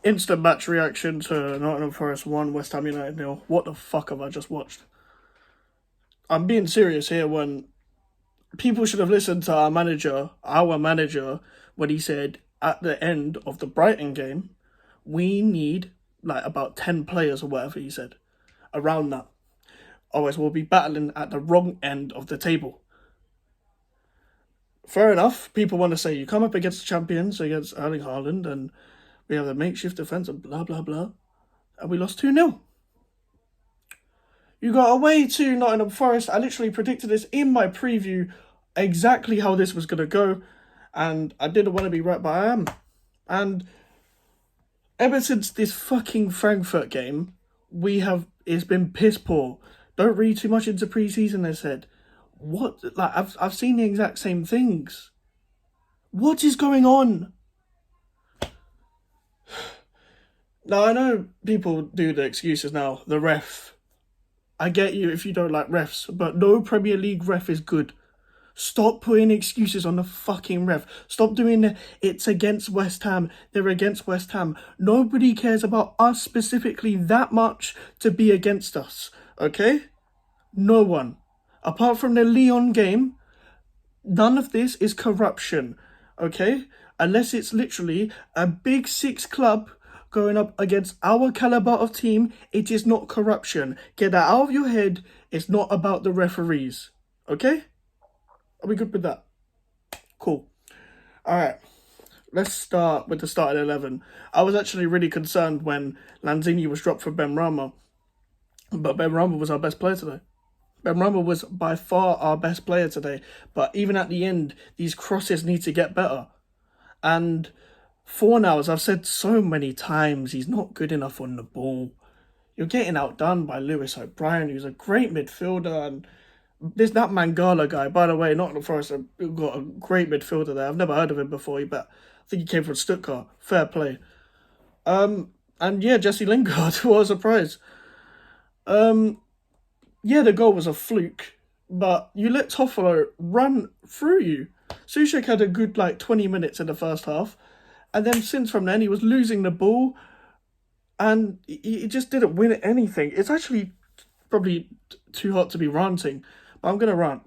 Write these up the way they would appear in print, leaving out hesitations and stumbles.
Instant match reaction to Nottingham Forest 1, West Ham United 0. What the fuck have I just watched? I'm being serious here when people should have listened to our manager, when he said at the end of the Brighton game, we need like about 10 players or whatever he said. Around that. Otherwise, we'll be battling at the wrong end of the table. Fair enough. People want to say you come up against the champions, against Erling Haaland, and we have a makeshift defence and blah, blah, blah. And we lost 2-0. You got away to Nottingham Forest. I literally predicted this in my preview, exactly how this was going to go. And I didn't want to be right, but I am. And ever since this fucking Frankfurt game, it's been piss poor. Don't read too much into preseason, they said. What? Like, I've seen the exact same things. What is going on? Now, I know people do the excuses now. The ref. I get you if you don't like refs, but no Premier League ref is good. Stop putting excuses on the fucking ref. Stop doing it's against West Ham. They're against West Ham. Nobody cares about us specifically that much to be against us. Okay? No one. Apart from the Lyon game, none of this is corruption. Okay? Unless it's literally a big six club going up against our caliber of team, it is not corruption. Get that out of your head. It's not about the referees. Okay? Are we good with that? Cool. Alright. Let's start with the starting 11. I was actually really concerned when Lanzini was dropped for Benrahma. But Benrahma was our best player today. Benrahma was by far our best player today. But even at the end, these crosses need to get better. And Fornal, as I've said so many times, he's not good enough on the ball. You're getting outdone by Lewis O'Brien, who's a great midfielder, and there's that Mangala guy, by the way, Nottingham Forest have got a great midfielder there. I've never heard of him before, but I think he came from Stuttgart. Fair play. And yeah, Jesse Lingard, what a surprise. Yeah, the goal was a fluke, but you let Toffolo run through you. Soucek had a good 20 minutes in the first half, and then since from then he was losing the ball, and he just didn't win anything. It's actually probably too hot to be ranting, but I'm going to rant.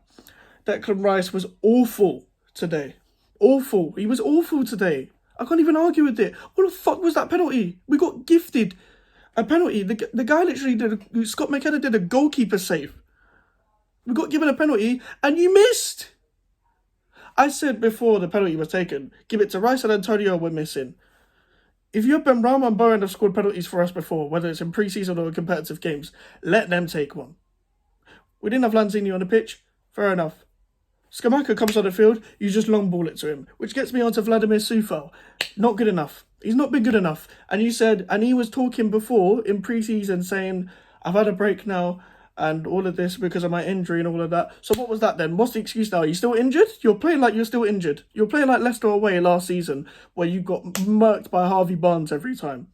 Declan Rice was awful today. Awful. He was awful today. I can't even argue with it. What the fuck was that penalty? We got gifted a penalty. The guy literally Scott McKenna did a goalkeeper save. We got given a penalty and you missed. I said before the penalty was taken, give it to Rice and Antonio, we're missing. If you have Benrahma and Bowen have scored penalties for us before, whether it's in pre-season or in competitive games, let them take one. We didn't have Lanzini on the pitch. Fair enough. Scamacca comes on the field, you just long ball it to him, which gets me on to Vladimir Coufal. Not good enough. He's not been good enough. And you said, and he was talking before in pre-season saying, I've had a break now and all of this because of my injury and all of that. So what was that then? What's the excuse now? Are you still injured? You're playing like you're still injured. You're playing like Leicester away last season where you got murked by Harvey Barnes every time.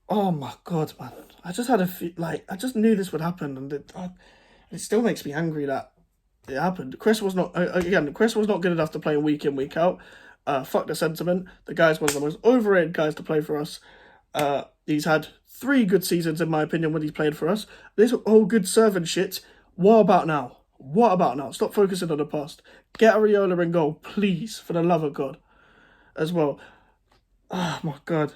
Oh my God, man. I just had I just knew this would happen, and it still makes me angry that it happened. Chris was not good enough to play week in, week out. Fuck the sentiment. The guy's one of the most overrated guys to play for us. He's had 3 good seasons, in my opinion, when he's played for us. This whole good servant shit, what about now? What about now? Stop focusing on the past. Get Areola in goal, please, for the love of God, as well. Oh my God.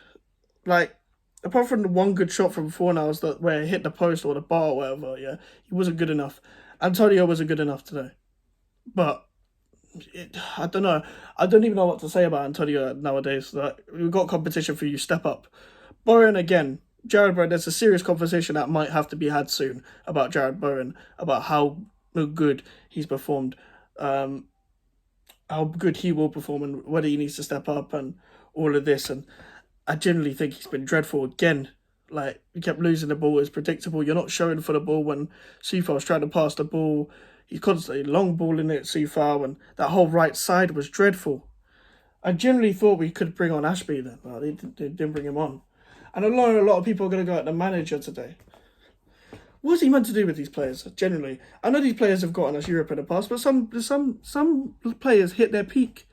Apart from the one good shot from Fornals where it hit the post or the bar or whatever, yeah, he wasn't good enough. Antonio wasn't good enough today. But I don't know. I don't even know what to say about Antonio nowadays. We've got competition for you. Step up. Bowen again. Jared Bowen. There's a serious conversation that might have to be had soon about Jared Bowen, about how good he's performed, how good he will perform, and whether he needs to step up and all of this. And I generally think he's been dreadful again. He kept losing the ball. It's predictable. You're not showing for the ball when Coufal's trying to pass the ball. He's constantly long balling it, Coufal, and that whole right side was dreadful. I generally thought we could bring on Ashby then, but they didn't bring him on. And I know a lot of people are going to go at the manager today. What's he meant to do with these players, generally? I know these players have gotten us Europe in the past, but some players hit their peak.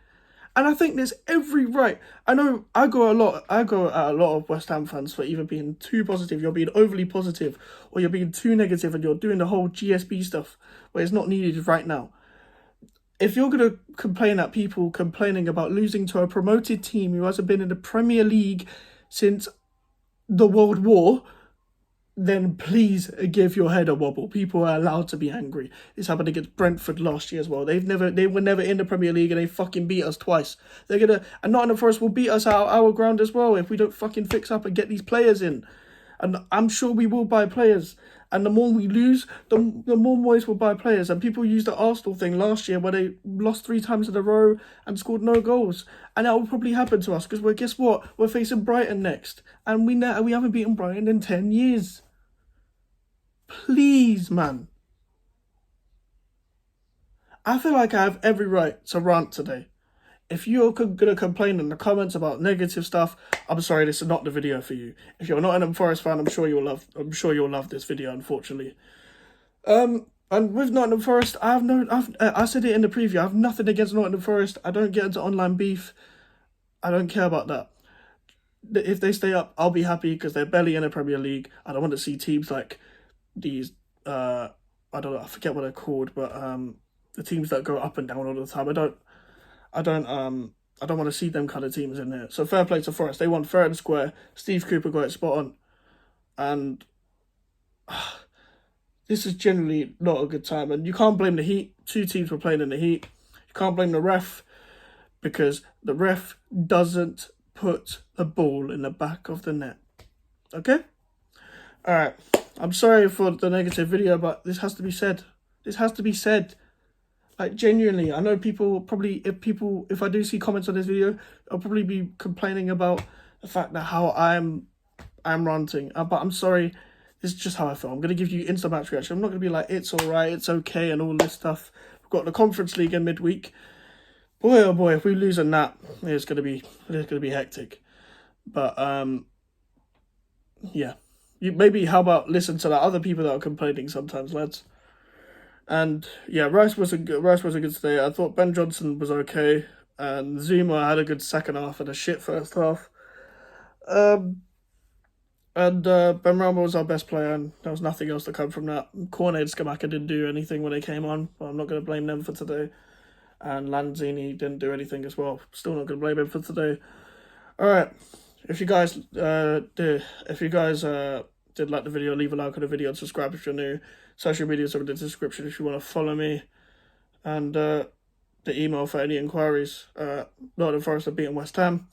And I think there's every right. I know I go at a lot of West Ham fans for either being too positive, you're being overly positive, or you're being too negative and you're doing the whole GSB stuff where it's not needed right now. If you're going to complain at people complaining about losing to a promoted team who hasn't been in the Premier League since the World War, then please give your head a wobble. People are allowed to be angry. This happened against Brentford last year as well. They were never in the Premier League and they fucking beat us twice. And Nottingham Forest will beat us out our ground as well if we don't fucking fix up and get these players in. And I'm sure we will buy players. And the more we lose, the more Moyes will buy players. And people used the Arsenal thing last year where they lost 3 times in a row and scored no goals. And that will probably happen to us because guess what? We're facing Brighton next. And we haven't beaten Brighton in 10 years. Please, man. I feel like I have every right to rant today. If you're gonna complain in the comments about negative stuff, I'm sorry, this is not the video for you. If you're not an Forest fan, I'm sure you'll love this video. Unfortunately, and with Nottingham Forest, I said it in the preview. I have nothing against Nottingham Forest. I don't get into online beef. I don't care about that. If they stay up, I'll be happy because they're barely in the Premier League. I don't want to see teams like these. I don't know. I forget what they're called, but the teams that go up and down all the time. I don't want to see them kind of teams in there. So fair play to Forest. They won fair and square. Steve Cooper got it spot on. And this is generally not a good time. And you can't blame the Heat. 2 teams were playing in the Heat. You can't blame the ref because the ref doesn't put the ball in the back of the net. Okay? Alright. I'm sorry for the negative video, but this has to be said. This has to be said. Like, genuinely, I know people probably, if I do see comments on this video, I'll probably be complaining about the fact that how I'm ranting. But I'm sorry, this is just how I feel. I'm going to give you instant match reaction. I'm not going to be like, it's alright, it's okay, and all this stuff. We've got the Conference League in midweek. Boy, oh boy, if we lose in that, it's going to be hectic. But, yeah. How about listen to the other people that are complaining sometimes, lads. And yeah, Rice wasn't good today. I thought Ben Johnson was okay, and Zuma had a good second half and a shit first half. And Ben Rama was our best player, and there was nothing else to come from that. Cornet and Skamaka didn't do anything when they came on, but I'm not going to blame them for today. And Lanzini didn't do anything as well. Still not going to blame him for today. All right, if you guys did like the video, leave a like on the video and subscribe if you're new. Social medias are in the description if you want to follow me. And the email for any inquiries. Nottingham Forest have beaten West Ham.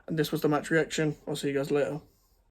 And this was the match reaction. I'll see you guys later.